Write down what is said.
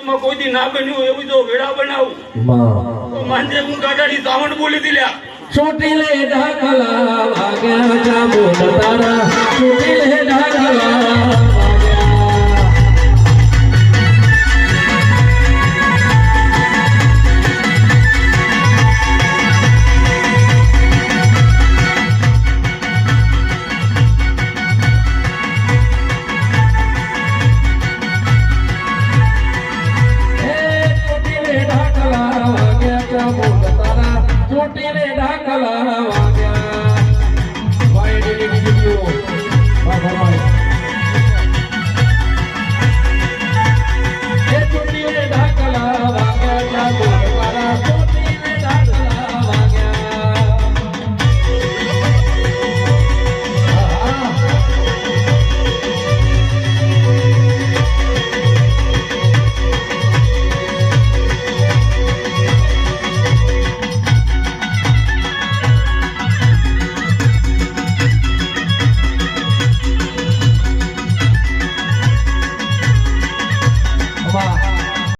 કોઈ દી ના બન્યું એવું જો વેડા બનાવું તો માંજે હું ગાડાની સાવણ બોલી દીલ્યા ચોટીલે ઢાકલા વાગ્યા જામો તારા ચોટીલે ઢાકલા ચોટીલે ઢાકલા